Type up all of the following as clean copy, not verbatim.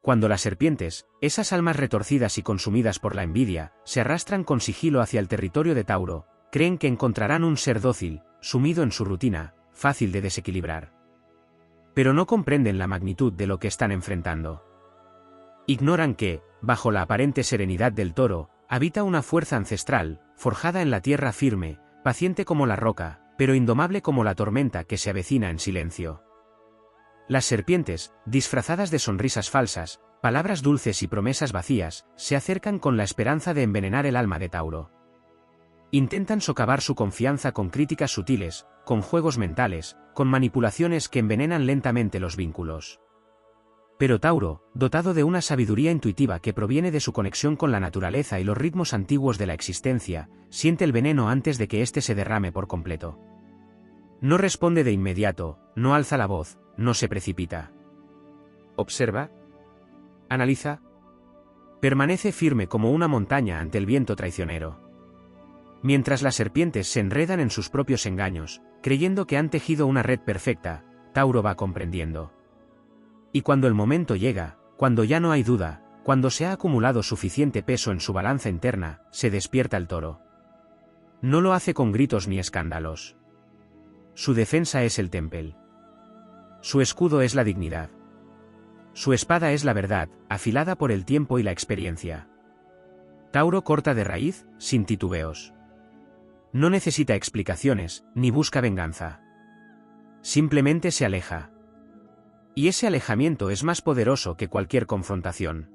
Cuando las serpientes, esas almas retorcidas y consumidas por la envidia, se arrastran con sigilo hacia el territorio de Tauro, creen que encontrarán un ser dócil, sumido en su rutina, fácil de desequilibrar. Pero no comprenden la magnitud de lo que están enfrentando. Ignoran que, bajo la aparente serenidad del toro, habita una fuerza ancestral, forjada en la tierra firme, paciente como la roca, pero indomable como la tormenta que se avecina en silencio. Las serpientes, disfrazadas de sonrisas falsas, palabras dulces y promesas vacías, se acercan con la esperanza de envenenar el alma de Tauro. Intentan socavar su confianza con críticas sutiles, con juegos mentales, con manipulaciones que envenenan lentamente los vínculos. Pero Tauro, dotado de una sabiduría intuitiva que proviene de su conexión con la naturaleza y los ritmos antiguos de la existencia, siente el veneno antes de que éste se derrame por completo. No responde de inmediato, no alza la voz, no se precipita. Observa. Analiza. Permanece firme como una montaña ante el viento traicionero. Mientras las serpientes se enredan en sus propios engaños, creyendo que han tejido una red perfecta, Tauro va comprendiendo. Y cuando el momento llega, cuando ya no hay duda, cuando se ha acumulado suficiente peso en su balanza interna, se despierta el toro. No lo hace con gritos ni escándalos. Su defensa es el tempel. Su escudo es la dignidad. Su espada es la verdad, afilada por el tiempo y la experiencia. Tauro corta de raíz, sin titubeos. No necesita explicaciones, ni busca venganza. Simplemente se aleja. Y ese alejamiento es más poderoso que cualquier confrontación.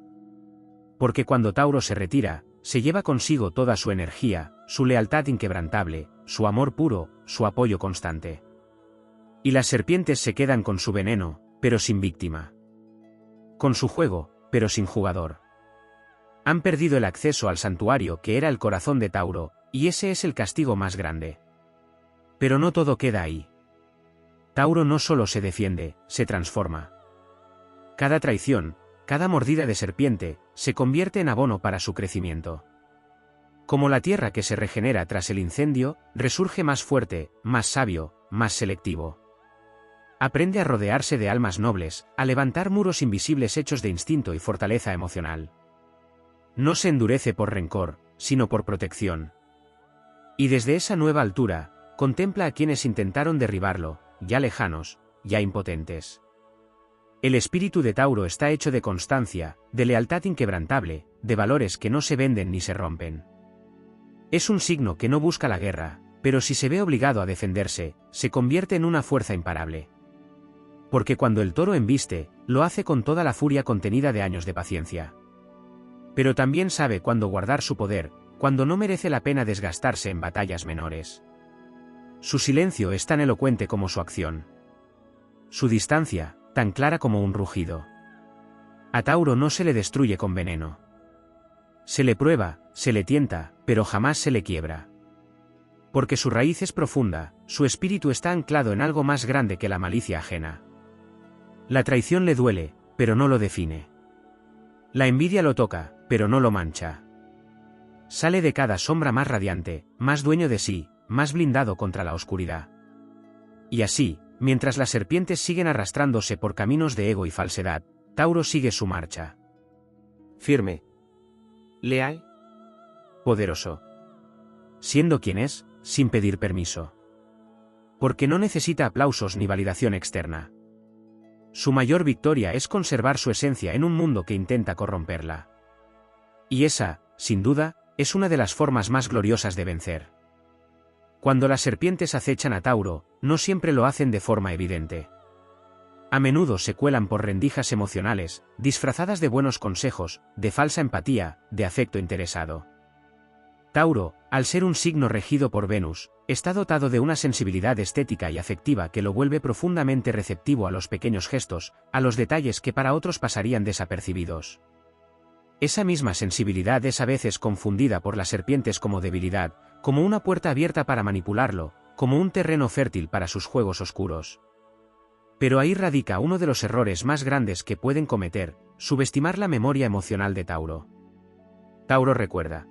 Porque cuando Tauro se retira, se lleva consigo toda su energía, su lealtad inquebrantable, su amor puro, su apoyo constante. Y las serpientes se quedan con su veneno, pero sin víctima. Con su juego, pero sin jugador. Han perdido el acceso al santuario que era el corazón de Tauro, y ese es el castigo más grande. Pero no todo queda ahí. Tauro no solo se defiende, se transforma. Cada traición, cada mordida de serpiente, se convierte en abono para su crecimiento. Como la tierra que se regenera tras el incendio, resurge más fuerte, más sabio, más selectivo. Aprende a rodearse de almas nobles, a levantar muros invisibles hechos de instinto y fortaleza emocional. No se endurece por rencor, sino por protección. Y desde esa nueva altura, contempla a quienes intentaron derribarlo, ya lejanos, ya impotentes. El espíritu de Tauro está hecho de constancia, de lealtad inquebrantable, de valores que no se venden ni se rompen. Es un signo que no busca la guerra, pero si se ve obligado a defenderse, se convierte en una fuerza imparable. Porque cuando el toro embiste, lo hace con toda la furia contenida de años de paciencia. Pero también sabe cuándo guardar su poder, cuando no merece la pena desgastarse en batallas menores. Su silencio es tan elocuente como su acción. Su distancia, tan clara como un rugido. A Tauro no se le destruye con veneno. Se le prueba, se le tienta, pero jamás se le quiebra. Porque su raíz es profunda, su espíritu está anclado en algo más grande que la malicia ajena. La traición le duele, pero no lo define. La envidia lo toca, pero no lo mancha. Sale de cada sombra más radiante, más dueño de sí, más blindado contra la oscuridad. Y así, mientras las serpientes siguen arrastrándose por caminos de ego y falsedad, Tauro sigue su marcha. Firme. Leal. Poderoso. Siendo quien es, sin pedir permiso. Porque no necesita aplausos ni validación externa. Su mayor victoria es conservar su esencia en un mundo que intenta corromperla. Y esa, sin duda, es una de las formas más gloriosas de vencer. Cuando las serpientes acechan a Tauro, no siempre lo hacen de forma evidente. A menudo se cuelan por rendijas emocionales, disfrazadas de buenos consejos, de falsa empatía, de afecto interesado. Tauro, al ser un signo regido por Venus, está dotado de una sensibilidad estética y afectiva que lo vuelve profundamente receptivo a los pequeños gestos, a los detalles que para otros pasarían desapercibidos. Esa misma sensibilidad es a veces confundida por las serpientes como debilidad, como una puerta abierta para manipularlo, como un terreno fértil para sus juegos oscuros. Pero ahí radica uno de los errores más grandes que pueden cometer, subestimar la memoria emocional de Tauro. Tauro recuerda.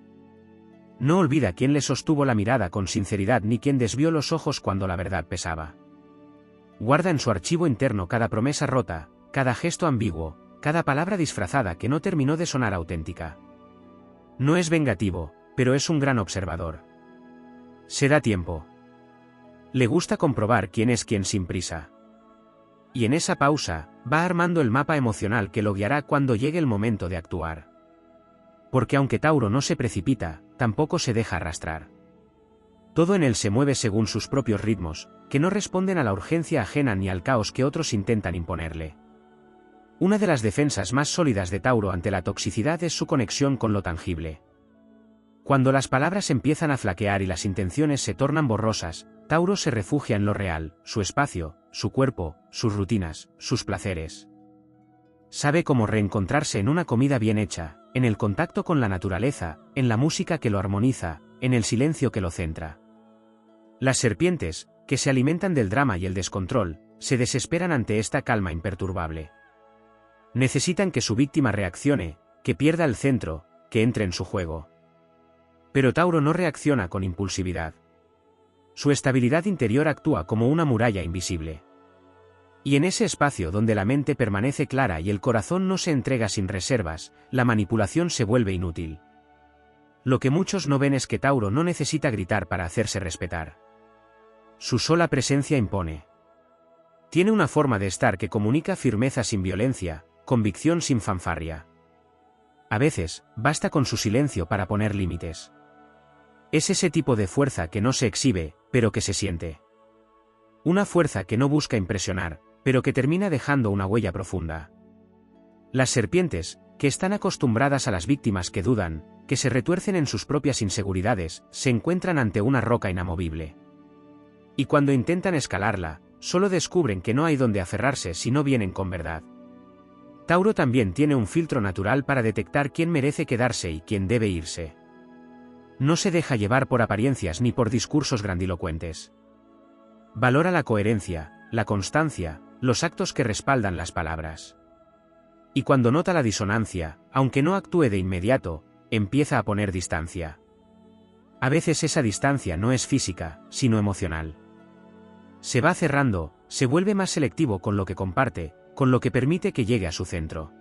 No olvida quién le sostuvo la mirada con sinceridad ni quién desvió los ojos cuando la verdad pesaba. Guarda en su archivo interno cada promesa rota, cada gesto ambiguo, cada palabra disfrazada que no terminó de sonar auténtica. No es vengativo, pero es un gran observador. Se da tiempo. Le gusta comprobar quién es quién sin prisa. Y en esa pausa, va armando el mapa emocional que lo guiará cuando llegue el momento de actuar. Porque aunque Tauro no se precipita, tampoco se deja arrastrar. Todo en él se mueve según sus propios ritmos, que no responden a la urgencia ajena ni al caos que otros intentan imponerle. Una de las defensas más sólidas de Tauro ante la toxicidad es su conexión con lo tangible. Cuando las palabras empiezan a flaquear y las intenciones se tornan borrosas, Tauro se refugia en lo real, su espacio, su cuerpo, sus rutinas, sus placeres. Sabe cómo reencontrarse en una comida bien hecha, en el contacto con la naturaleza, en la música que lo armoniza, en el silencio que lo centra. Las serpientes, que se alimentan del drama y el descontrol, se desesperan ante esta calma imperturbable. Necesitan que su víctima reaccione, que pierda el centro, que entre en su juego. Pero Tauro no reacciona con impulsividad. Su estabilidad interior actúa como una muralla invisible. Y en ese espacio donde la mente permanece clara y el corazón no se entrega sin reservas, la manipulación se vuelve inútil. Lo que muchos no ven es que Tauro no necesita gritar para hacerse respetar. Su sola presencia impone. Tiene una forma de estar que comunica firmeza sin violencia, convicción sin fanfarria. A veces, basta con su silencio para poner límites. Es ese tipo de fuerza que no se exhibe, pero que se siente. Una fuerza que no busca impresionar, pero que termina dejando una huella profunda. Las serpientes, que están acostumbradas a las víctimas que dudan, que se retuercen en sus propias inseguridades, se encuentran ante una roca inamovible. Y cuando intentan escalarla, solo descubren que no hay donde aferrarse si no vienen con verdad. Tauro también tiene un filtro natural para detectar quién merece quedarse y quién debe irse. No se deja llevar por apariencias ni por discursos grandilocuentes. Valora la coherencia, la constancia, los actos que respaldan las palabras. Y cuando nota la disonancia, aunque no actúe de inmediato, empieza a poner distancia. A veces esa distancia no es física, sino emocional. Se va cerrando, se vuelve más selectivo con lo que comparte, con lo que permite que llegue a su centro.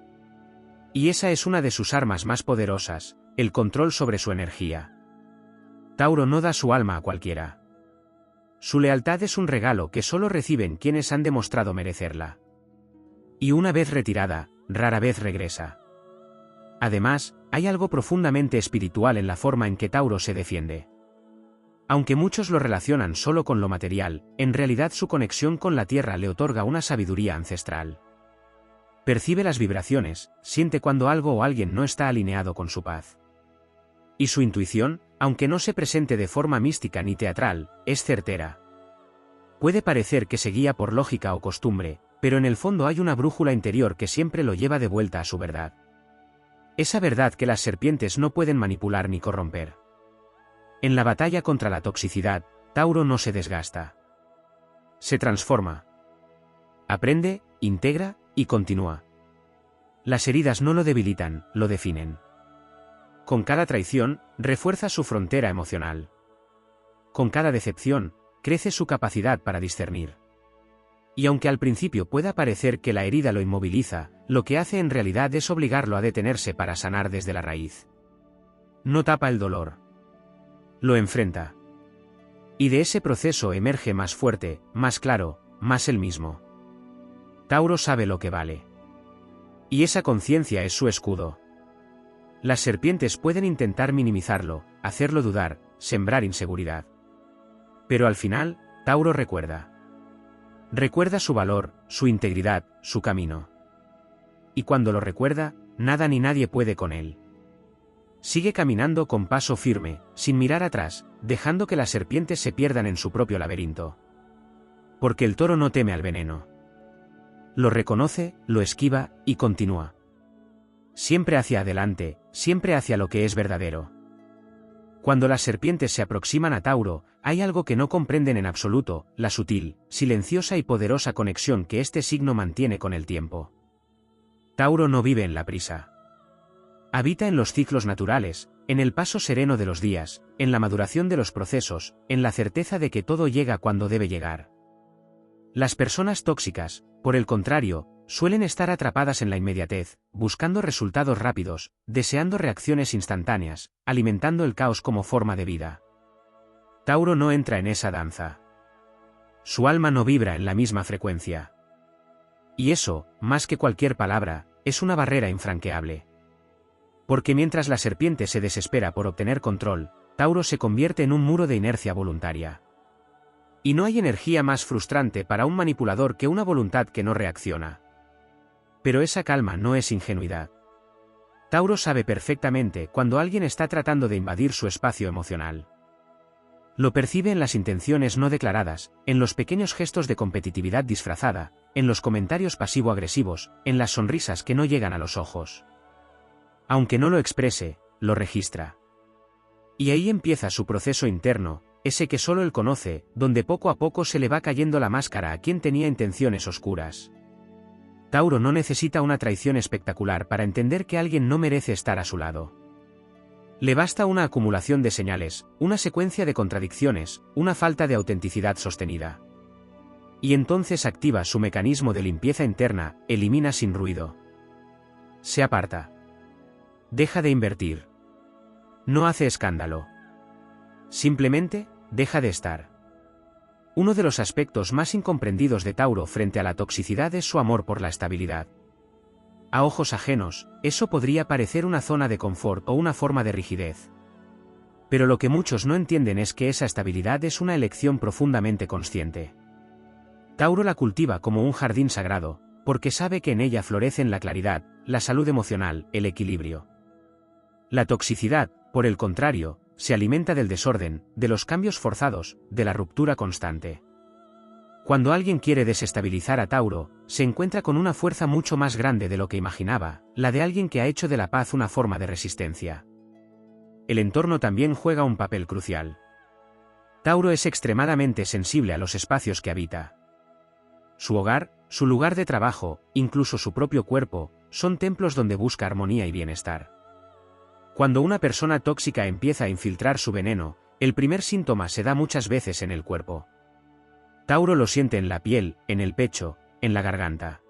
Y esa es una de sus armas más poderosas, el control sobre su energía. Tauro no da su alma a cualquiera. Su lealtad es un regalo que solo reciben quienes han demostrado merecerla. Y una vez retirada, rara vez regresa. Además, hay algo profundamente espiritual en la forma en que Tauro se defiende. Aunque muchos lo relacionan solo con lo material, en realidad su conexión con la tierra le otorga una sabiduría ancestral. Percibe las vibraciones, siente cuando algo o alguien no está alineado con su paz. Y su intuición, aunque no se presente de forma mística ni teatral, es certera. Puede parecer que se guía por lógica o costumbre, pero en el fondo hay una brújula interior que siempre lo lleva de vuelta a su verdad. Esa verdad que las serpientes no pueden manipular ni corromper. En la batalla contra la toxicidad, Tauro no se desgasta. Se transforma. Aprende, integra y continúa. Las heridas no lo debilitan, lo definen. Con cada traición, refuerza su frontera emocional. Con cada decepción, crece su capacidad para discernir. Y aunque al principio pueda parecer que la herida lo inmoviliza, lo que hace en realidad es obligarlo a detenerse para sanar desde la raíz. No tapa el dolor. Lo enfrenta. Y de ese proceso emerge más fuerte, más claro, más él mismo. Tauro sabe lo que vale. Y esa conciencia es su escudo. Las serpientes pueden intentar minimizarlo, hacerlo dudar, sembrar inseguridad. Pero al final, Tauro recuerda. Recuerda su valor, su integridad, su camino. Y cuando lo recuerda, nada ni nadie puede con él. Sigue caminando con paso firme, sin mirar atrás, dejando que las serpientes se pierdan en su propio laberinto. Porque el toro no teme al veneno. Lo reconoce, lo esquiva, y continúa. Siempre hacia adelante, siempre hacia lo que es verdadero. Cuando las serpientes se aproximan a Tauro, hay algo que no comprenden en absoluto, la sutil, silenciosa y poderosa conexión que este signo mantiene con el tiempo. Tauro no vive en la prisa. Habita en los ciclos naturales, en el paso sereno de los días, en la maduración de los procesos, en la certeza de que todo llega cuando debe llegar. Las personas tóxicas, por el contrario, suelen estar atrapadas en la inmediatez, buscando resultados rápidos, deseando reacciones instantáneas, alimentando el caos como forma de vida. Tauro no entra en esa danza. Su alma no vibra en la misma frecuencia. Y eso, más que cualquier palabra, es una barrera infranqueable. Porque mientras la serpiente se desespera por obtener control, Tauro se convierte en un muro de inercia voluntaria. Y no hay energía más frustrante para un manipulador que una voluntad que no reacciona. Pero esa calma no es ingenuidad. Tauro sabe perfectamente cuando alguien está tratando de invadir su espacio emocional. Lo percibe en las intenciones no declaradas, en los pequeños gestos de competitividad disfrazada, en los comentarios pasivo-agresivos, en las sonrisas que no llegan a los ojos. Aunque no lo exprese, lo registra. Y ahí empieza su proceso interno, ese que solo él conoce, donde poco a poco se le va cayendo la máscara a quien tenía intenciones oscuras. Tauro no necesita una traición espectacular para entender que alguien no merece estar a su lado. Le basta una acumulación de señales, una secuencia de contradicciones, una falta de autenticidad sostenida. Y entonces activa su mecanismo de limpieza interna, elimina sin ruido. Se aparta. Deja de invertir. No hace escándalo. Simplemente, deja de estar. Uno de los aspectos más incomprendidos de Tauro frente a la toxicidad es su amor por la estabilidad. A ojos ajenos, eso podría parecer una zona de confort o una forma de rigidez. Pero lo que muchos no entienden es que esa estabilidad es una elección profundamente consciente. Tauro la cultiva como un jardín sagrado, porque sabe que en ella florecen la claridad, la salud emocional, el equilibrio. La toxicidad, por el contrario, se alimenta del desorden, de los cambios forzados, de la ruptura constante. Cuando alguien quiere desestabilizar a Tauro, se encuentra con una fuerza mucho más grande de lo que imaginaba, la de alguien que ha hecho de la paz una forma de resistencia. El entorno también juega un papel crucial. Tauro es extremadamente sensible a los espacios que habita. Su hogar, su lugar de trabajo, incluso su propio cuerpo, son templos donde busca armonía y bienestar. Cuando una persona tóxica empieza a infiltrar su veneno, el primer síntoma se da muchas veces en el cuerpo. Tauro lo siente en la piel, en el pecho, en la garganta.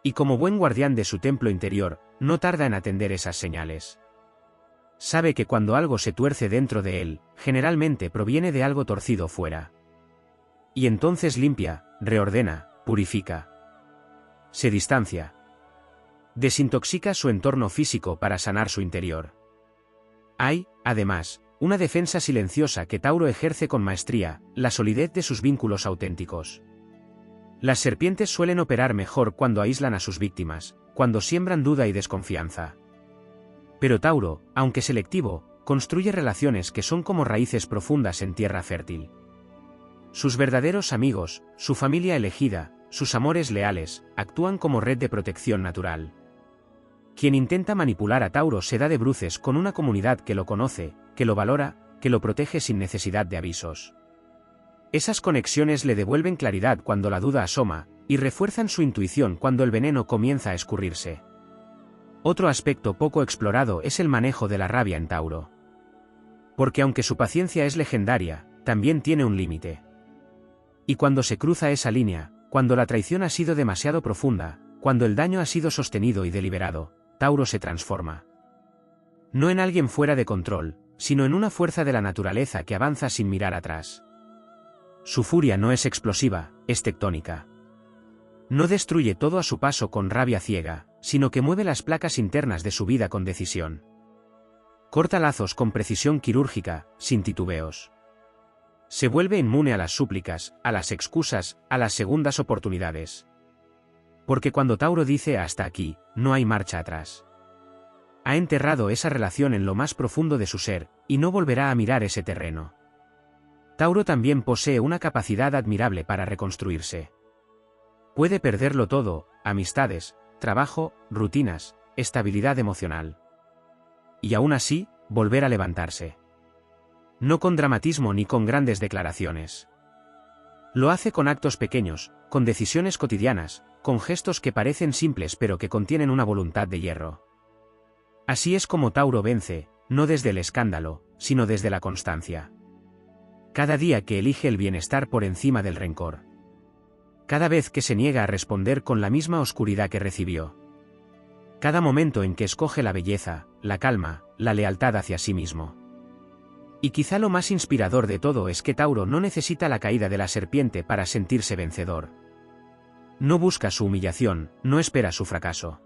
Y como buen guardián de su templo interior, no tarda en atender esas señales. Sabe que cuando algo se tuerce dentro de él, generalmente proviene de algo torcido fuera. Y entonces limpia, reordena, purifica. Se distancia. Desintoxica su entorno físico para sanar su interior. Hay, además, una defensa silenciosa que Tauro ejerce con maestría, la solidez de sus vínculos auténticos. Las serpientes suelen operar mejor cuando aíslan a sus víctimas, cuando siembran duda y desconfianza. Pero Tauro, aunque selectivo, construye relaciones que son como raíces profundas en tierra fértil. Sus verdaderos amigos, su familia elegida, sus amores leales, actúan como red de protección natural. Quien intenta manipular a Tauro se da de bruces con una comunidad que lo conoce, que lo valora, que lo protege sin necesidad de avisos. Esas conexiones le devuelven claridad cuando la duda asoma, y refuerzan su intuición cuando el veneno comienza a escurrirse. Otro aspecto poco explorado es el manejo de la rabia en Tauro. Porque aunque su paciencia es legendaria, también tiene un límite. Y cuando se cruza esa línea, cuando la traición ha sido demasiado profunda, cuando el daño ha sido sostenido y deliberado, Tauro se transforma. No en alguien fuera de control, sino en una fuerza de la naturaleza que avanza sin mirar atrás. Su furia no es explosiva, es tectónica. No destruye todo a su paso con rabia ciega, sino que mueve las placas internas de su vida con decisión. Corta lazos con precisión quirúrgica, sin titubeos. Se vuelve inmune a las súplicas, a las excusas, a las segundas oportunidades. Porque cuando Tauro dice hasta aquí, no hay marcha atrás. Ha enterrado esa relación en lo más profundo de su ser, y no volverá a mirar ese terreno. Tauro también posee una capacidad admirable para reconstruirse. Puede perderlo todo, amistades, trabajo, rutinas, estabilidad emocional. Y aún así, volver a levantarse. No con dramatismo ni con grandes declaraciones. Lo hace con actos pequeños, con decisiones cotidianas, con gestos que parecen simples pero que contienen una voluntad de hierro. Así es como Tauro vence, no desde el escándalo, sino desde la constancia. Cada día que elige el bienestar por encima del rencor. cada vez que se niega a responder con la misma oscuridad que recibió. Cada momento en que escoge la belleza, la calma, la lealtad hacia sí mismo. Y quizá lo más inspirador de todo es que Tauro no necesita la caída de la serpiente para sentirse vencedor. No busca su humillación, no espera su fracaso.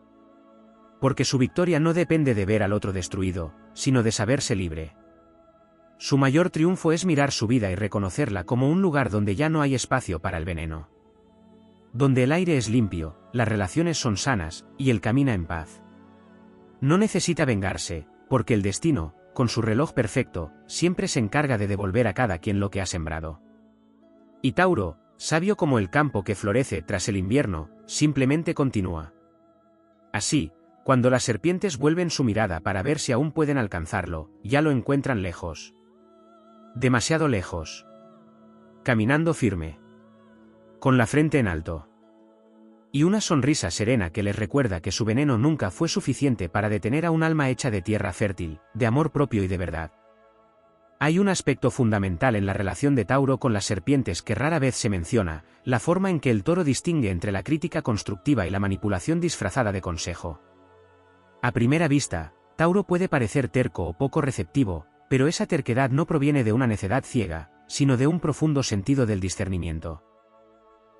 Porque su victoria no depende de ver al otro destruido, sino de saberse libre. Su mayor triunfo es mirar su vida y reconocerla como un lugar donde ya no hay espacio para el veneno. Donde el aire es limpio, las relaciones son sanas, y él camina en paz. No necesita vengarse, porque el destino, con su reloj perfecto, siempre se encarga de devolver a cada quien lo que ha sembrado. Y Tauro, sabio como el campo que florece tras el invierno, simplemente continúa. Así, cuando las serpientes vuelven su mirada para ver si aún pueden alcanzarlo, ya lo encuentran lejos. Demasiado lejos. Caminando firme. Con la frente en alto. Y una sonrisa serena que les recuerda que su veneno nunca fue suficiente para detener a un alma hecha de tierra fértil, de amor propio y de verdad. Hay un aspecto fundamental en la relación de Tauro con las serpientes que rara vez se menciona, la forma en que el toro distingue entre la crítica constructiva y la manipulación disfrazada de consejo. A primera vista, Tauro puede parecer terco o poco receptivo, pero esa terquedad no proviene de una necedad ciega, sino de un profundo sentido del discernimiento.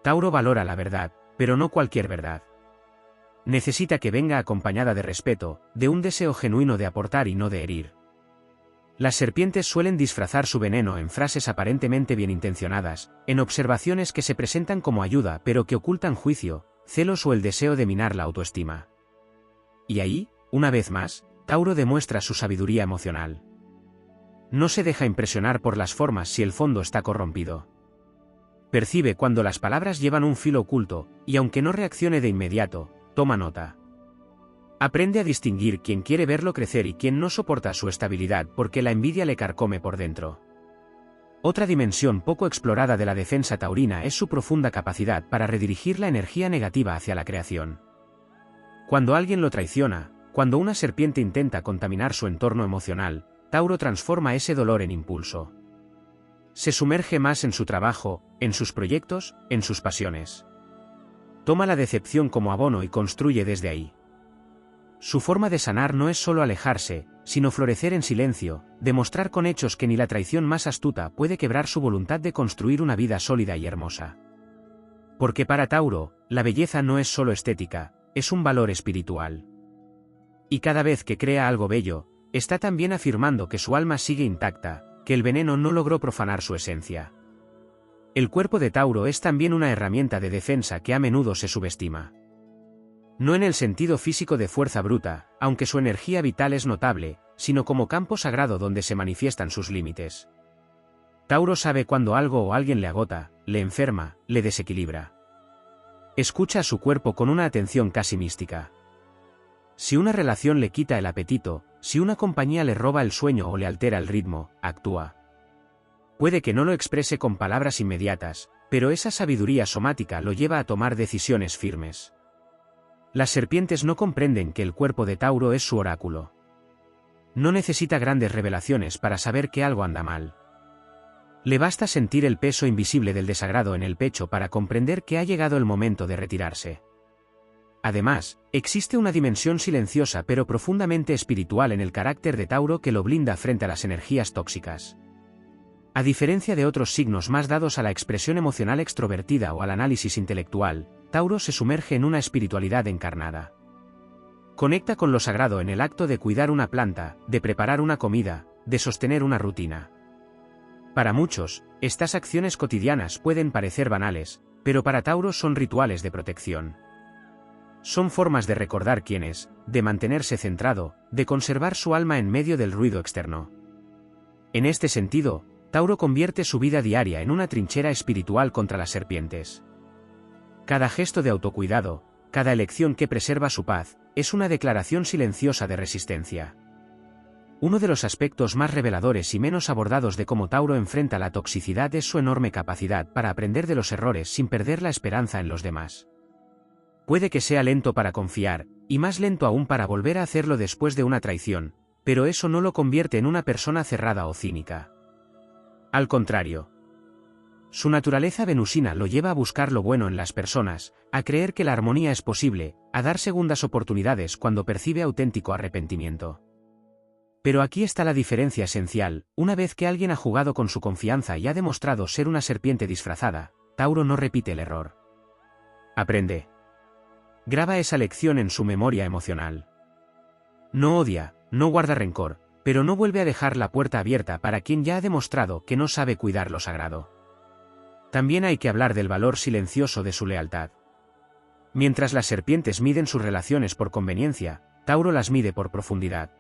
Tauro valora la verdad, pero no cualquier verdad. Necesita que venga acompañada de respeto, de un deseo genuino de aportar y no de herir. Las serpientes suelen disfrazar su veneno en frases aparentemente bien intencionadas, en observaciones que se presentan como ayuda pero que ocultan juicio, celos o el deseo de minar la autoestima. Y ahí, una vez más, Tauro demuestra su sabiduría emocional. No se deja impresionar por las formas si el fondo está corrompido. Percibe cuando las palabras llevan un filo oculto, y aunque no reaccione de inmediato, toma nota. Aprende a distinguir quién quiere verlo crecer y quién no soporta su estabilidad porque la envidia le carcome por dentro. Otra dimensión poco explorada de la defensa taurina es su profunda capacidad para redirigir la energía negativa hacia la creación. Cuando alguien lo traiciona, cuando una serpiente intenta contaminar su entorno emocional, Tauro transforma ese dolor en impulso. Se sumerge más en su trabajo, en sus proyectos, en sus pasiones. Toma la decepción como abono y construye desde ahí. Su forma de sanar no es solo alejarse, sino florecer en silencio, demostrar con hechos que ni la traición más astuta puede quebrar su voluntad de construir una vida sólida y hermosa. Porque para Tauro, la belleza no es solo estética, es un valor espiritual. Y cada vez que crea algo bello, está también afirmando que su alma sigue intacta, que el veneno no logró profanar su esencia. El cuerpo de Tauro es también una herramienta de defensa que a menudo se subestima. No en el sentido físico de fuerza bruta, aunque su energía vital es notable, sino como campo sagrado donde se manifiestan sus límites. Tauro sabe cuando algo o alguien le agota, le enferma, le desequilibra. Escucha a su cuerpo con una atención casi mística. Si una relación le quita el apetito, si una compañía le roba el sueño o le altera el ritmo, actúa. Puede que no lo exprese con palabras inmediatas, pero esa sabiduría somática lo lleva a tomar decisiones firmes. Las serpientes no comprenden que el cuerpo de Tauro es su oráculo. No necesita grandes revelaciones para saber que algo anda mal. Le basta sentir el peso invisible del desagrado en el pecho para comprender que ha llegado el momento de retirarse. Además, existe una dimensión silenciosa pero profundamente espiritual en el carácter de Tauro que lo blinda frente a las energías tóxicas. A diferencia de otros signos más dados a la expresión emocional extrovertida o al análisis intelectual, Tauro se sumerge en una espiritualidad encarnada. Conecta con lo sagrado en el acto de cuidar una planta, de preparar una comida, de sostener una rutina. Para muchos, estas acciones cotidianas pueden parecer banales, pero para Tauro son rituales de protección. Son formas de recordar quién es, de mantenerse centrado, de conservar su alma en medio del ruido externo. En este sentido, Tauro convierte su vida diaria en una trinchera espiritual contra las serpientes. Cada gesto de autocuidado, cada elección que preserva su paz, es una declaración silenciosa de resistencia. Uno de los aspectos más reveladores y menos abordados de cómo Tauro enfrenta la toxicidad es su enorme capacidad para aprender de los errores sin perder la esperanza en los demás. Puede que sea lento para confiar, y más lento aún para volver a hacerlo después de una traición, pero eso no lo convierte en una persona cerrada o cínica. Al contrario. Su naturaleza venusina lo lleva a buscar lo bueno en las personas, a creer que la armonía es posible, a dar segundas oportunidades cuando percibe auténtico arrepentimiento. Pero aquí está la diferencia esencial: una vez que alguien ha jugado con su confianza y ha demostrado ser una serpiente disfrazada, Tauro no repite el error. Aprende. Graba esa lección en su memoria emocional. No odia, no guarda rencor, pero no vuelve a dejar la puerta abierta para quien ya ha demostrado que no sabe cuidar lo sagrado. También hay que hablar del valor silencioso de su lealtad. Mientras las serpientes miden sus relaciones por conveniencia, Tauro las mide por profundidad.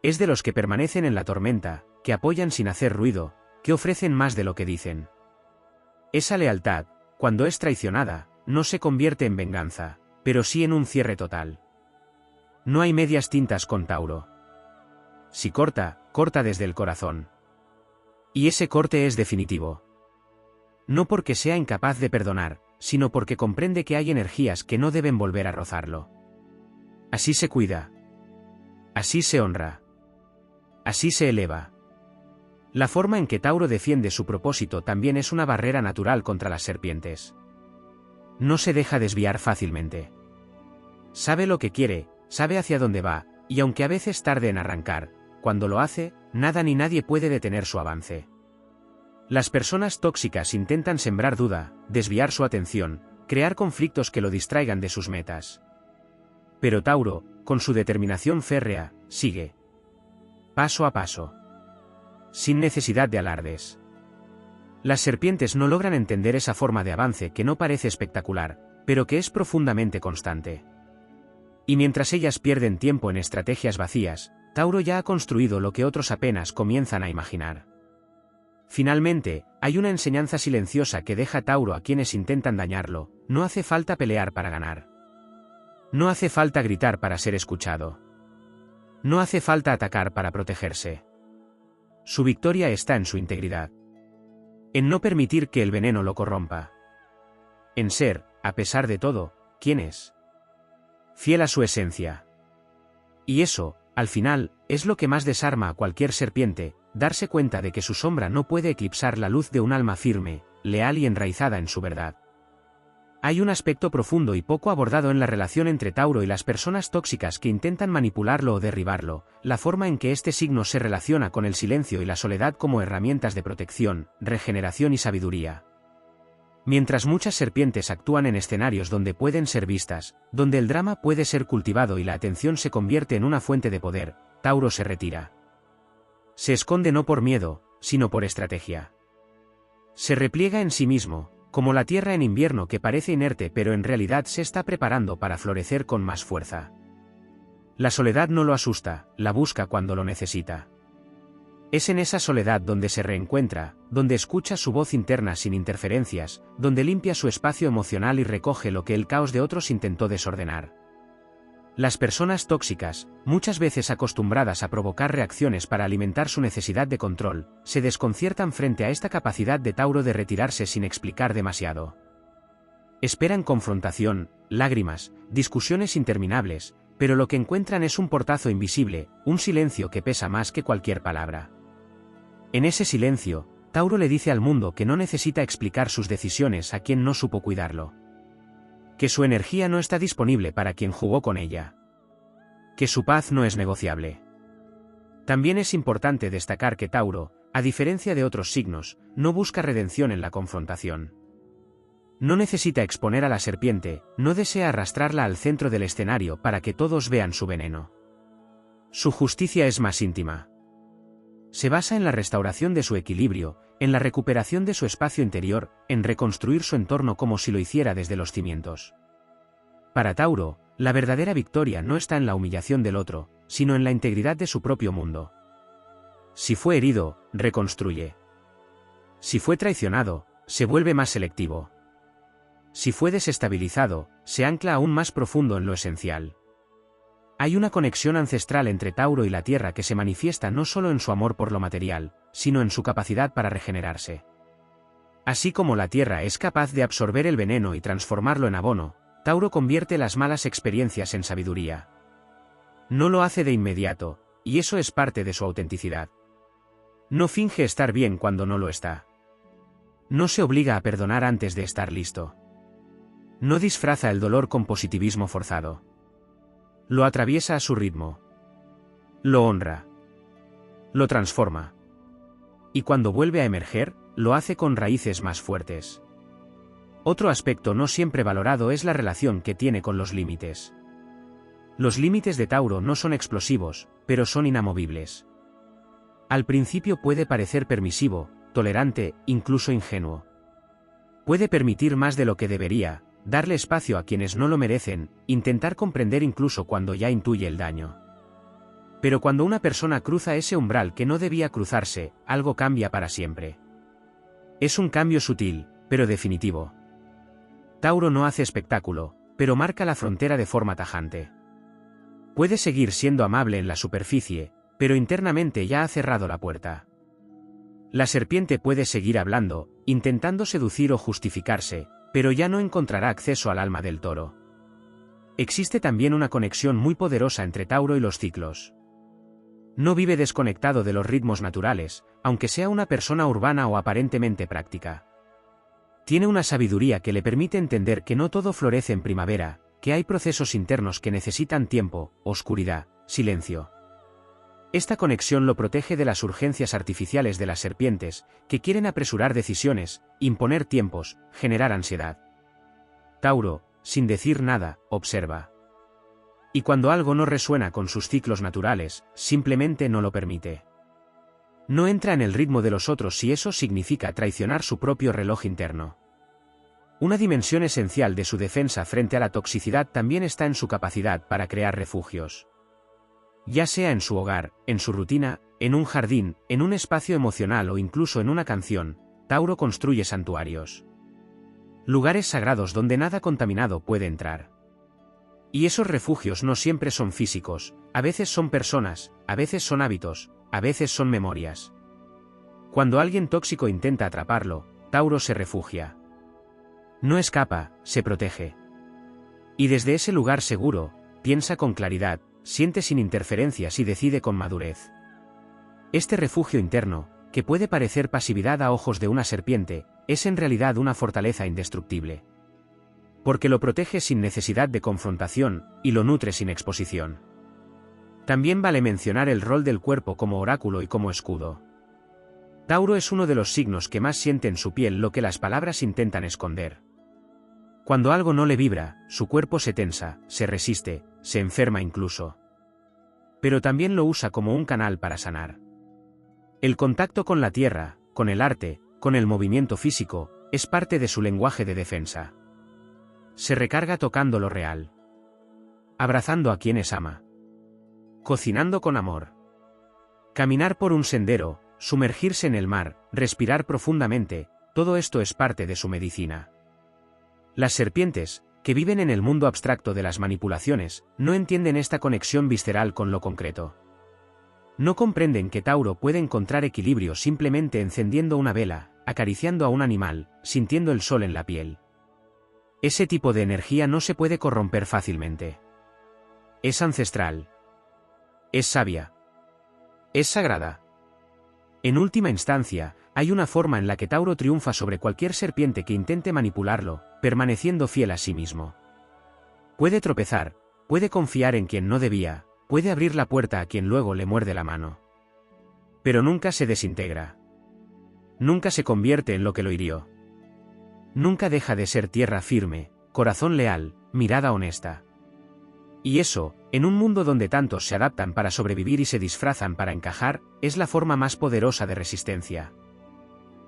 Es de los que permanecen en la tormenta, que apoyan sin hacer ruido, que ofrecen más de lo que dicen. Esa lealtad, cuando es traicionada, no se convierte en venganza, pero sí en un cierre total. No hay medias tintas con Tauro. Si corta, corta desde el corazón. Y ese corte es definitivo. No porque sea incapaz de perdonar, sino porque comprende que hay energías que no deben volver a rozarlo. Así se cuida. Así se honra. Así se eleva. La forma en que Tauro defiende su propósito también es una barrera natural contra las serpientes. No se deja desviar fácilmente. Sabe lo que quiere, sabe hacia dónde va, y aunque a veces tarde en arrancar, cuando lo hace, nada ni nadie puede detener su avance. Las personas tóxicas intentan sembrar duda, desviar su atención, crear conflictos que lo distraigan de sus metas. Pero Tauro, con su determinación férrea, sigue. Paso a paso. Sin necesidad de alardes. Las serpientes no logran entender esa forma de avance que no parece espectacular, pero que es profundamente constante. Y mientras ellas pierden tiempo en estrategias vacías, Tauro ya ha construido lo que otros apenas comienzan a imaginar. Finalmente, hay una enseñanza silenciosa que deja Tauro a quienes intentan dañarlo: no hace falta pelear para ganar. No hace falta gritar para ser escuchado. No hace falta atacar para protegerse. Su victoria está en su integridad. En no permitir que el veneno lo corrompa. En ser, a pesar de todo, quien es. Fiel a su esencia. Y eso, al final, es lo que más desarma a cualquier serpiente: darse cuenta de que su sombra no puede eclipsar la luz de un alma firme, leal y enraizada en su verdad. Hay un aspecto profundo y poco abordado en la relación entre Tauro y las personas tóxicas que intentan manipularlo o derribarlo: la forma en que este signo se relaciona con el silencio y la soledad como herramientas de protección, regeneración y sabiduría. Mientras muchas serpientes actúan en escenarios donde pueden ser vistas, donde el drama puede ser cultivado y la atención se convierte en una fuente de poder, Tauro se retira. Se esconde no por miedo, sino por estrategia. Se repliega en sí mismo, como la tierra en invierno que parece inerte pero en realidad se está preparando para florecer con más fuerza. La soledad no lo asusta, la busca cuando lo necesita. Es en esa soledad donde se reencuentra, donde escucha su voz interna sin interferencias, donde limpia su espacio emocional y recoge lo que el caos de otros intentó desordenar. Las personas tóxicas, muchas veces acostumbradas a provocar reacciones para alimentar su necesidad de control, se desconciertan frente a esta capacidad de Tauro de retirarse sin explicar demasiado. Esperan confrontación, lágrimas, discusiones interminables, pero lo que encuentran es un portazo invisible, un silencio que pesa más que cualquier palabra. En ese silencio, Tauro le dice al mundo que no necesita explicar sus decisiones a quien no supo cuidarlo. Que su energía no está disponible para quien jugó con ella. Que su paz no es negociable. También es importante destacar que Tauro, a diferencia de otros signos, no busca redención en la confrontación. No necesita exponer a la serpiente, no desea arrastrarla al centro del escenario para que todos vean su veneno. Su justicia es más íntima. Se basa en la restauración de su equilibrio, en la recuperación de su espacio interior, en reconstruir su entorno como si lo hiciera desde los cimientos. Para Tauro, la verdadera victoria no está en la humillación del otro, sino en la integridad de su propio mundo. Si fue herido, reconstruye. Si fue traicionado, se vuelve más selectivo. Si fue desestabilizado, se ancla aún más profundo en lo esencial. Hay una conexión ancestral entre Tauro y la Tierra que se manifiesta no solo en su amor por lo material, sino en su capacidad para regenerarse. Así como la Tierra es capaz de absorber el veneno y transformarlo en abono, Tauro convierte las malas experiencias en sabiduría. No lo hace de inmediato, y eso es parte de su autenticidad. No finge estar bien cuando no lo está. No se obliga a perdonar antes de estar listo. No disfraza el dolor con positivismo forzado. Lo atraviesa a su ritmo. Lo honra. Lo transforma. Y cuando vuelve a emerger, lo hace con raíces más fuertes. Otro aspecto no siempre valorado es la relación que tiene con los límites. Los límites de Tauro no son explosivos, pero son inamovibles. Al principio puede parecer permisivo, tolerante, incluso ingenuo. Puede permitir más de lo que debería, darle espacio a quienes no lo merecen, intentar comprender incluso cuando ya intuye el daño. Pero cuando una persona cruza ese umbral que no debía cruzarse, algo cambia para siempre. Es un cambio sutil, pero definitivo. Tauro no hace espectáculo, pero marca la frontera de forma tajante. Puede seguir siendo amable en la superficie, pero internamente ya ha cerrado la puerta. La serpiente puede seguir hablando, intentando seducir o justificarse, pero ya no encontrará acceso al alma del toro. Existe también una conexión muy poderosa entre Tauro y los ciclos. No vive desconectado de los ritmos naturales, aunque sea una persona urbana o aparentemente práctica. Tiene una sabiduría que le permite entender que no todo florece en primavera, que hay procesos internos que necesitan tiempo, oscuridad, silencio. Esta conexión lo protege de las urgencias artificiales de las serpientes, que quieren apresurar decisiones, imponer tiempos, generar ansiedad. Tauro, sin decir nada, observa. Y cuando algo no resuena con sus ciclos naturales, simplemente no lo permite. No entra en el ritmo de los otros si eso significa traicionar su propio reloj interno. Una dimensión esencial de su defensa frente a la toxicidad también está en su capacidad para crear refugios. Ya sea en su hogar, en su rutina, en un jardín, en un espacio emocional o incluso en una canción, Tauro construye santuarios. Lugares sagrados donde nada contaminado puede entrar. Y esos refugios no siempre son físicos, a veces son personas, a veces son hábitos, a veces son memorias. Cuando alguien tóxico intenta atraparlo, Tauro se refugia. No escapa, se protege. Y desde ese lugar seguro, piensa con claridad, siente sin interferencias y decide con madurez. Este refugio interno, que puede parecer pasividad a ojos de una serpiente, es en realidad una fortaleza indestructible. Porque lo protege sin necesidad de confrontación, y lo nutre sin exposición. También vale mencionar el rol del cuerpo como oráculo y como escudo. Tauro es uno de los signos que más siente en su piel lo que las palabras intentan esconder. Cuando algo no le vibra, su cuerpo se tensa, se resiste, se enferma incluso. Pero también lo usa como un canal para sanar. El contacto con la tierra, con el arte, con el movimiento físico, es parte de su lenguaje de defensa. Se recarga tocando lo real. Abrazando a quienes ama. Cocinando con amor. Caminar por un sendero, sumergirse en el mar, respirar profundamente, todo esto es parte de su medicina. Las serpientes, que viven en el mundo abstracto de las manipulaciones, no entienden esta conexión visceral con lo concreto. No comprenden que Tauro puede encontrar equilibrio simplemente encendiendo una vela, acariciando a un animal, sintiendo el sol en la piel. Ese tipo de energía no se puede corromper fácilmente. Es ancestral. Es sabia. Es sagrada. En última instancia, hay una forma en la que Tauro triunfa sobre cualquier serpiente que intente manipularlo, permaneciendo fiel a sí mismo. Puede tropezar, puede confiar en quien no debía, puede abrir la puerta a quien luego le muerde la mano. Pero nunca se desintegra. Nunca se convierte en lo que lo hirió. Nunca deja de ser tierra firme, corazón leal, mirada honesta. Y eso, en un mundo donde tantos se adaptan para sobrevivir y se disfrazan para encajar, es la forma más poderosa de resistencia.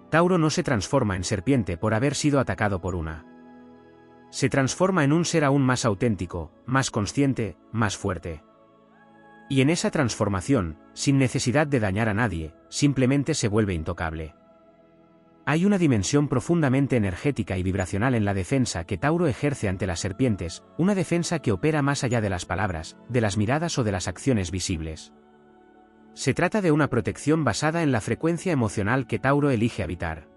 Tauro no se transforma en serpiente por haber sido atacado por una. Se transforma en un ser aún más auténtico, más consciente, más fuerte. Y en esa transformación, sin necesidad de dañar a nadie, simplemente se vuelve intocable. Hay una dimensión profundamente energética y vibracional en la defensa que Tauro ejerce ante las serpientes, una defensa que opera más allá de las palabras, de las miradas o de las acciones visibles. Se trata de una protección basada en la frecuencia emocional que Tauro elige habitar.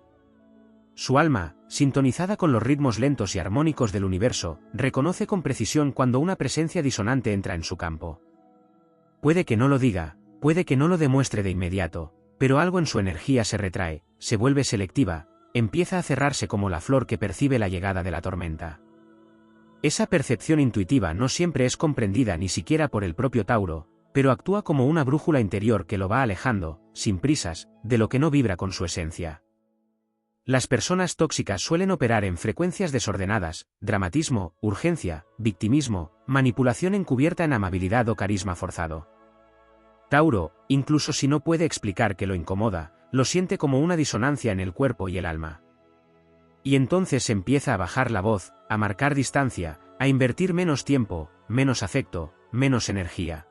Su alma, sintonizada con los ritmos lentos y armónicos del universo, reconoce con precisión cuando una presencia disonante entra en su campo. Puede que no lo diga, puede que no lo demuestre de inmediato, pero algo en su energía se retrae, se vuelve selectiva, empieza a cerrarse como la flor que percibe la llegada de la tormenta. Esa percepción intuitiva no siempre es comprendida ni siquiera por el propio Tauro, pero actúa como una brújula interior que lo va alejando, sin prisas, de lo que no vibra con su esencia. Las personas tóxicas suelen operar en frecuencias desordenadas, dramatismo, urgencia, victimismo, manipulación encubierta en amabilidad o carisma forzado. Tauro, incluso si no puede explicar que lo incomoda, lo siente como una disonancia en el cuerpo y el alma. Y entonces empieza a bajar la voz, a marcar distancia, a invertir menos tiempo, menos afecto, menos energía.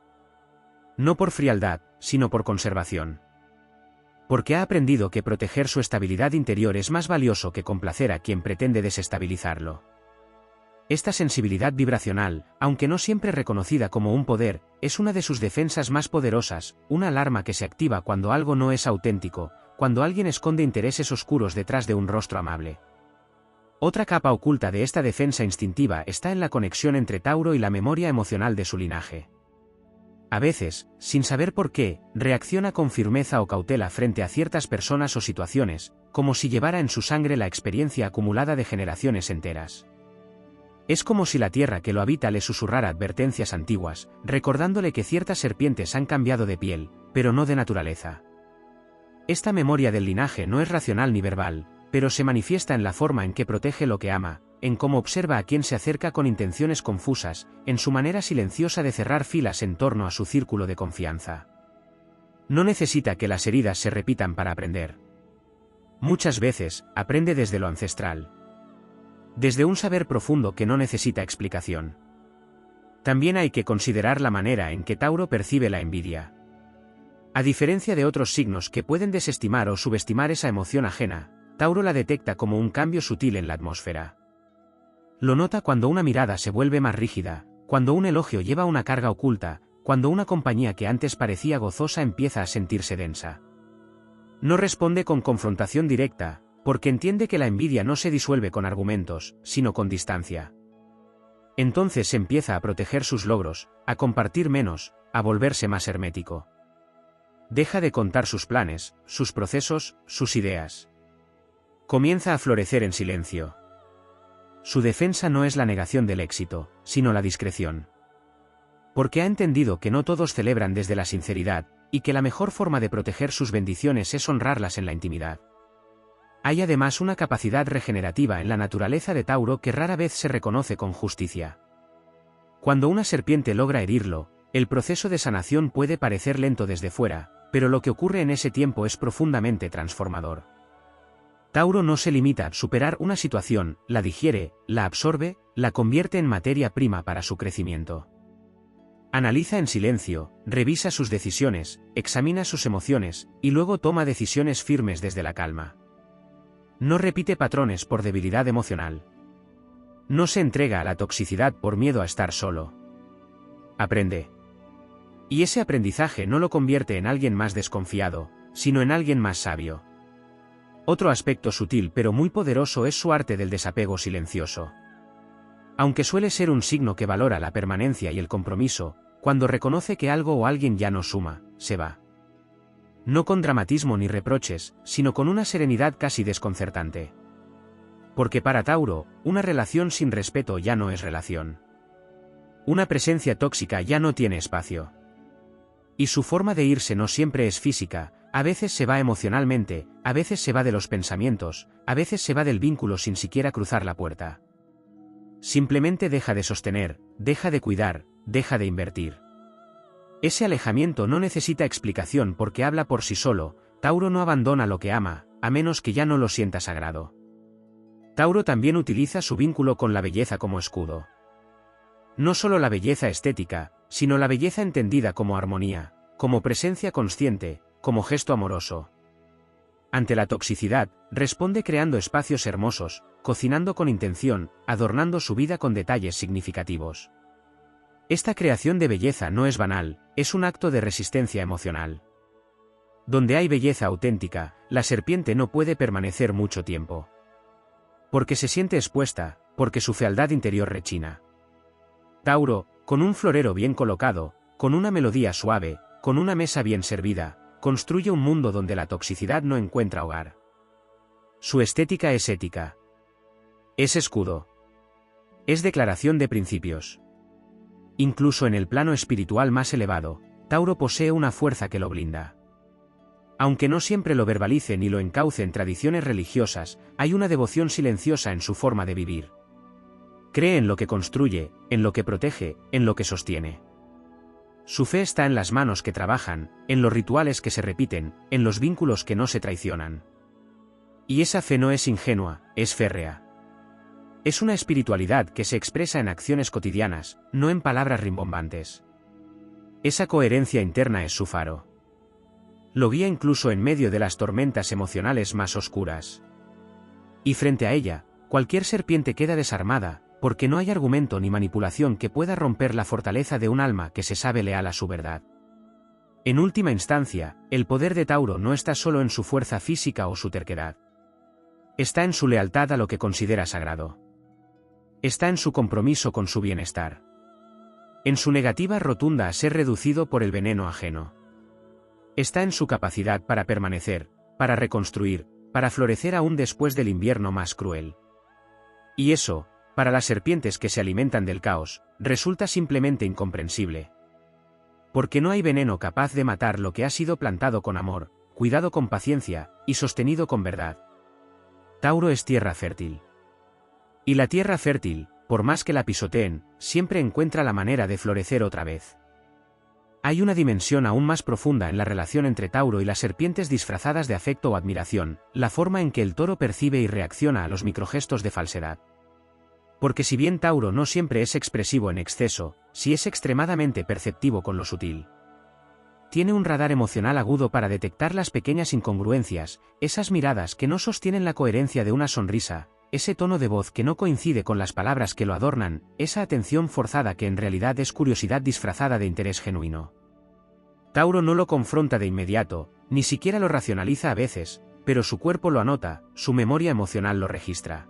No por frialdad, sino por conservación. Porque ha aprendido que proteger su estabilidad interior es más valioso que complacer a quien pretende desestabilizarlo. Esta sensibilidad vibracional, aunque no siempre reconocida como un poder, es una de sus defensas más poderosas, una alarma que se activa cuando algo no es auténtico, cuando alguien esconde intereses oscuros detrás de un rostro amable. Otra capa oculta de esta defensa instintiva está en la conexión entre Tauro y la memoria emocional de su linaje. A veces, sin saber por qué, reacciona con firmeza o cautela frente a ciertas personas o situaciones, como si llevara en su sangre la experiencia acumulada de generaciones enteras. Es como si la tierra que lo habita le susurrara advertencias antiguas, recordándole que ciertas serpientes han cambiado de piel, pero no de naturaleza. Esta memoria del linaje no es racional ni verbal, pero se manifiesta en la forma en que protege lo que ama, en cómo observa a quien se acerca con intenciones confusas, en su manera silenciosa de cerrar filas en torno a su círculo de confianza. No necesita que las heridas se repitan para aprender. Muchas veces, aprende desde lo ancestral. Desde un saber profundo que no necesita explicación. También hay que considerar la manera en que Tauro percibe la envidia. A diferencia de otros signos que pueden desestimar o subestimar esa emoción ajena, Tauro la detecta como un cambio sutil en la atmósfera. Lo nota cuando una mirada se vuelve más rígida, cuando un elogio lleva una carga oculta, cuando una compañía que antes parecía gozosa empieza a sentirse densa. No responde con confrontación directa, porque entiende que la envidia no se disuelve con argumentos, sino con distancia. Entonces empieza a proteger sus logros, a compartir menos, a volverse más hermético. Deja de contar sus planes, sus procesos, sus ideas. Comienza a florecer en silencio. Su defensa no es la negación del éxito, sino la discreción. Porque ha entendido que no todos celebran desde la sinceridad, y que la mejor forma de proteger sus bendiciones es honrarlas en la intimidad. Hay además una capacidad regenerativa en la naturaleza de Tauro que rara vez se reconoce con justicia. Cuando una serpiente logra herirlo, el proceso de sanación puede parecer lento desde fuera, pero lo que ocurre en ese tiempo es profundamente transformador. Tauro no se limita a superar una situación, la digiere, la absorbe, la convierte en materia prima para su crecimiento. Analiza en silencio, revisa sus decisiones, examina sus emociones, y luego toma decisiones firmes desde la calma. No repite patrones por debilidad emocional. No se entrega a la toxicidad por miedo a estar solo. Aprende. Y ese aprendizaje no lo convierte en alguien más desconfiado, sino en alguien más sabio. Otro aspecto sutil pero muy poderoso es su arte del desapego silencioso. Aunque suele ser un signo que valora la permanencia y el compromiso, cuando reconoce que algo o alguien ya no suma, se va. No con dramatismo ni reproches, sino con una serenidad casi desconcertante. Porque para Tauro, una relación sin respeto ya no es relación. Una presencia tóxica ya no tiene espacio. Y su forma de irse no siempre es física, a veces se va emocionalmente, a veces se va de los pensamientos, a veces se va del vínculo sin siquiera cruzar la puerta. Simplemente deja de sostener, deja de cuidar, deja de invertir. Ese alejamiento no necesita explicación porque habla por sí solo. Tauro no abandona lo que ama, a menos que ya no lo sienta sagrado. Tauro también utiliza su vínculo con la belleza como escudo. No solo la belleza estética, sino la belleza entendida como armonía, como presencia consciente, como gesto amoroso. Ante la toxicidad, responde creando espacios hermosos, cocinando con intención, adornando su vida con detalles significativos. Esta creación de belleza no es banal, es un acto de resistencia emocional. Donde hay belleza auténtica, la serpiente no puede permanecer mucho tiempo. Porque se siente expuesta, porque su fealdad interior rechina. Tauro, con un florero bien colocado, con una melodía suave, con una mesa bien servida, construye un mundo donde la toxicidad no encuentra hogar. Su estética es ética. Es escudo. Es declaración de principios. Incluso en el plano espiritual más elevado, Tauro posee una fuerza que lo blinda. Aunque no siempre lo verbalice ni lo encauce en tradiciones religiosas, hay una devoción silenciosa en su forma de vivir. Cree en lo que construye, en lo que protege, en lo que sostiene. Su fe está en las manos que trabajan, en los rituales que se repiten, en los vínculos que no se traicionan. Y esa fe no es ingenua, es férrea. Es una espiritualidad que se expresa en acciones cotidianas, no en palabras rimbombantes. Esa coherencia interna es su faro. Lo guía incluso en medio de las tormentas emocionales más oscuras. Y frente a ella, cualquier serpiente queda desarmada, porque no hay argumento ni manipulación que pueda romper la fortaleza de un alma que se sabe leal a su verdad. En última instancia, el poder de Tauro no está solo en su fuerza física o su terquedad. Está en su lealtad a lo que considera sagrado. Está en su compromiso con su bienestar. En su negativa rotunda a ser reducido por el veneno ajeno. Está en su capacidad para permanecer, para reconstruir, para florecer aún después del invierno más cruel. Y eso, para las serpientes que se alimentan del caos, resulta simplemente incomprensible. Porque no hay veneno capaz de matar lo que ha sido plantado con amor, cuidado con paciencia, y sostenido con verdad. Tauro es tierra fértil. Y la tierra fértil, por más que la pisoteen, siempre encuentra la manera de florecer otra vez. Hay una dimensión aún más profunda en la relación entre Tauro y las serpientes disfrazadas de afecto o admiración, la forma en que el toro percibe y reacciona a los microgestos de falsedad. Porque si bien Tauro no siempre es expresivo en exceso, sí es extremadamente perceptivo con lo sutil. Tiene un radar emocional agudo para detectar las pequeñas incongruencias, esas miradas que no sostienen la coherencia de una sonrisa, ese tono de voz que no coincide con las palabras que lo adornan, esa atención forzada que en realidad es curiosidad disfrazada de interés genuino. Tauro no lo confronta de inmediato, ni siquiera lo racionaliza a veces, pero su cuerpo lo anota, su memoria emocional lo registra.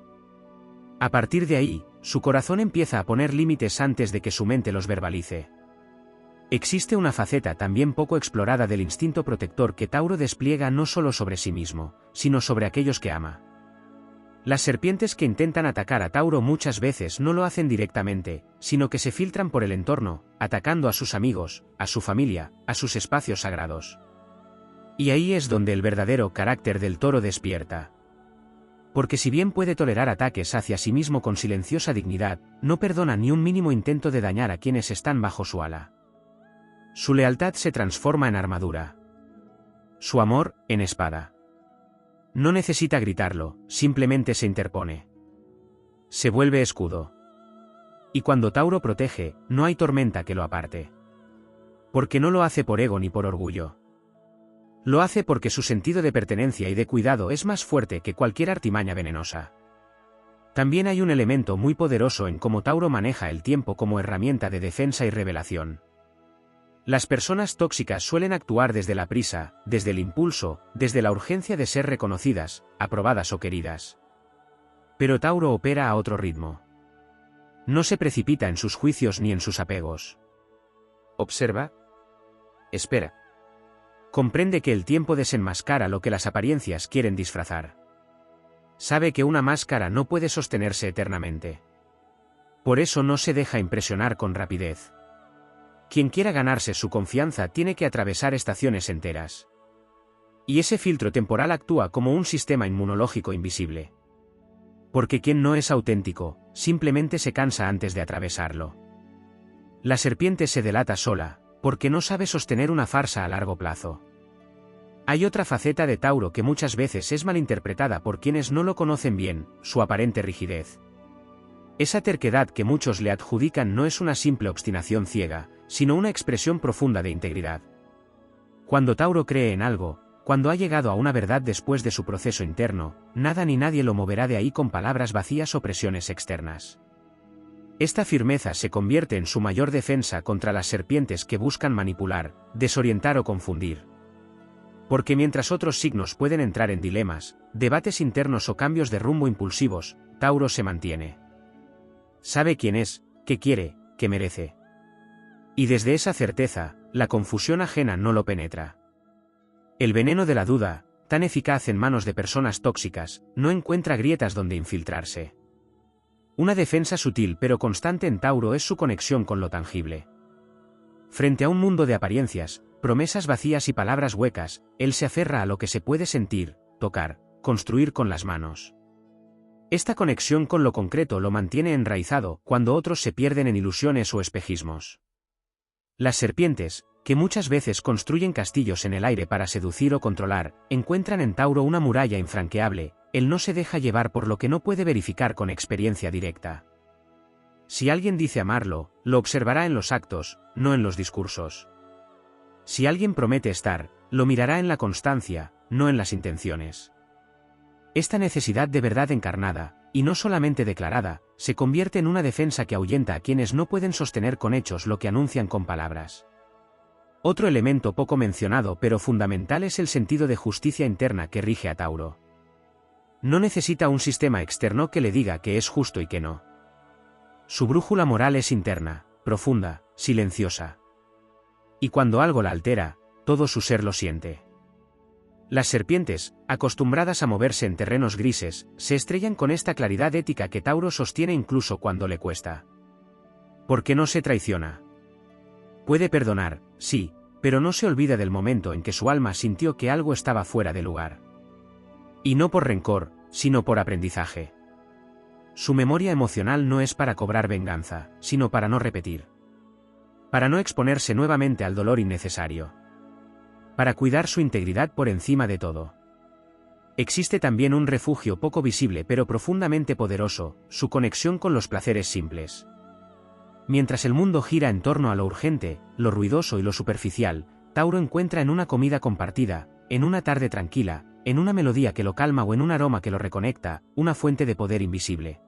A partir de ahí, su corazón empieza a poner límites antes de que su mente los verbalice. Existe una faceta también poco explorada del instinto protector que Tauro despliega no solo sobre sí mismo, sino sobre aquellos que ama. Las serpientes que intentan atacar a Tauro muchas veces no lo hacen directamente, sino que se filtran por el entorno, atacando a sus amigos, a su familia, a sus espacios sagrados. Y ahí es donde el verdadero carácter del toro despierta. Porque si bien puede tolerar ataques hacia sí mismo con silenciosa dignidad, no perdona ni un mínimo intento de dañar a quienes están bajo su ala. Su lealtad se transforma en armadura. Su amor, en espada. No necesita gritarlo, simplemente se interpone. Se vuelve escudo. Y cuando Tauro protege, no hay tormenta que lo aparte. Porque no lo hace por ego ni por orgullo. Lo hace porque su sentido de pertenencia y de cuidado es más fuerte que cualquier artimaña venenosa. También hay un elemento muy poderoso en cómo Tauro maneja el tiempo como herramienta de defensa y revelación. Las personas tóxicas suelen actuar desde la prisa, desde el impulso, desde la urgencia de ser reconocidas, aprobadas o queridas. Pero Tauro opera a otro ritmo. No se precipita en sus juicios ni en sus apegos. Observa. Espera. Comprende que el tiempo desenmascara lo que las apariencias quieren disfrazar. Sabe que una máscara no puede sostenerse eternamente. Por eso no se deja impresionar con rapidez. Quien quiera ganarse su confianza tiene que atravesar estaciones enteras. Y ese filtro temporal actúa como un sistema inmunológico invisible. Porque quien no es auténtico, simplemente se cansa antes de atravesarlo. La serpiente se delata sola, porque no sabe sostener una farsa a largo plazo. Hay otra faceta de Tauro que muchas veces es malinterpretada por quienes no lo conocen bien, su aparente rigidez. Esa terquedad que muchos le adjudican no es una simple obstinación ciega, sino una expresión profunda de integridad. Cuando Tauro cree en algo, cuando ha llegado a una verdad después de su proceso interno, nada ni nadie lo moverá de ahí con palabras vacías o presiones externas. Esta firmeza se convierte en su mayor defensa contra las serpientes que buscan manipular, desorientar o confundir. Porque mientras otros signos pueden entrar en dilemas, debates internos o cambios de rumbo impulsivos, Tauro se mantiene. Sabe quién es, qué quiere, qué merece. Y desde esa certeza, la confusión ajena no lo penetra. El veneno de la duda, tan eficaz en manos de personas tóxicas, no encuentra grietas donde infiltrarse. Una defensa sutil pero constante en Tauro es su conexión con lo tangible. Frente a un mundo de apariencias, promesas vacías y palabras huecas, él se aferra a lo que se puede sentir, tocar, construir con las manos. Esta conexión con lo concreto lo mantiene enraizado cuando otros se pierden en ilusiones o espejismos. Las serpientes, que muchas veces construyen castillos en el aire para seducir o controlar, encuentran en Tauro una muralla infranqueable. Él no se deja llevar por lo que no puede verificar con experiencia directa. Si alguien dice amarlo, lo observará en los actos, no en los discursos. Si alguien promete estar, lo mirará en la constancia, no en las intenciones. Esta necesidad de verdad encarnada, y no solamente declarada, se convierte en una defensa que ahuyenta a quienes no pueden sostener con hechos lo que anuncian con palabras. Otro elemento poco mencionado pero fundamental es el sentido de justicia interna que rige a Tauro. No necesita un sistema externo que le diga que es justo y que no. Su brújula moral es interna, profunda, silenciosa. Y cuando algo la altera, todo su ser lo siente. Las serpientes, acostumbradas a moverse en terrenos grises, se estrellan con esta claridad ética que Tauro sostiene incluso cuando le cuesta. Porque no se traiciona. Puede perdonar, sí, pero no se olvida del momento en que su alma sintió que algo estaba fuera de lugar. Y no por rencor, sino por aprendizaje. Su memoria emocional no es para cobrar venganza, sino para no repetir. Para no exponerse nuevamente al dolor innecesario. Para cuidar su integridad por encima de todo. Existe también un refugio poco visible pero profundamente poderoso, su conexión con los placeres simples. Mientras el mundo gira en torno a lo urgente, lo ruidoso y lo superficial, Tauro encuentra en una comida compartida, en una tarde tranquila, en una melodía que lo calma o en un aroma que lo reconecta, una fuente de poder invisible.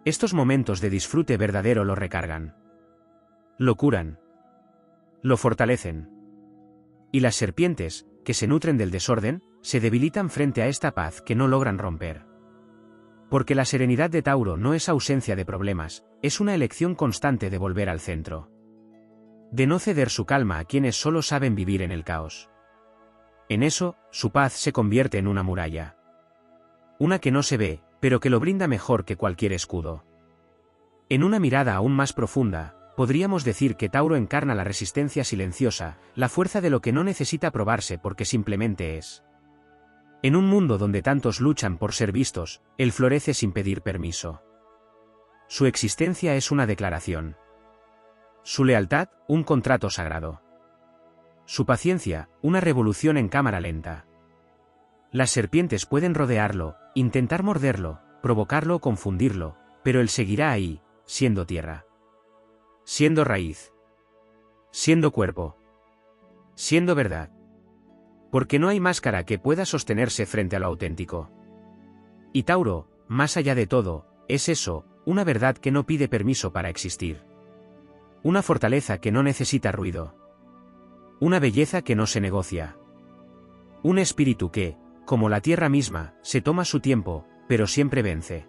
Estos momentos de disfrute verdadero lo recargan. Lo curan. Lo fortalecen. Y las serpientes, que se nutren del desorden, se debilitan frente a esta paz que no logran romper. Porque la serenidad de Tauro no es ausencia de problemas, es una elección constante de volver al centro. De no ceder su calma a quienes solo saben vivir en el caos. En eso, su paz se convierte en una muralla. Una que no se ve, pero que lo brinda mejor que cualquier escudo. En una mirada aún más profunda, podríamos decir que Tauro encarna la resistencia silenciosa, la fuerza de lo que no necesita probarse porque simplemente es. En un mundo donde tantos luchan por ser vistos, él florece sin pedir permiso. Su existencia es una declaración. Su lealtad, un contrato sagrado. Su paciencia, una revolución en cámara lenta. Las serpientes pueden rodearlo, intentar morderlo, provocarlo o confundirlo, pero él seguirá ahí, siendo tierra. Siendo raíz. Siendo cuerpo. Siendo verdad. Porque no hay máscara que pueda sostenerse frente a lo auténtico. Y Tauro, más allá de todo, es eso, una verdad que no pide permiso para existir. Una fortaleza que no necesita ruido. Una belleza que no se negocia. Un espíritu que, como la tierra misma, se toma su tiempo, pero siempre vence.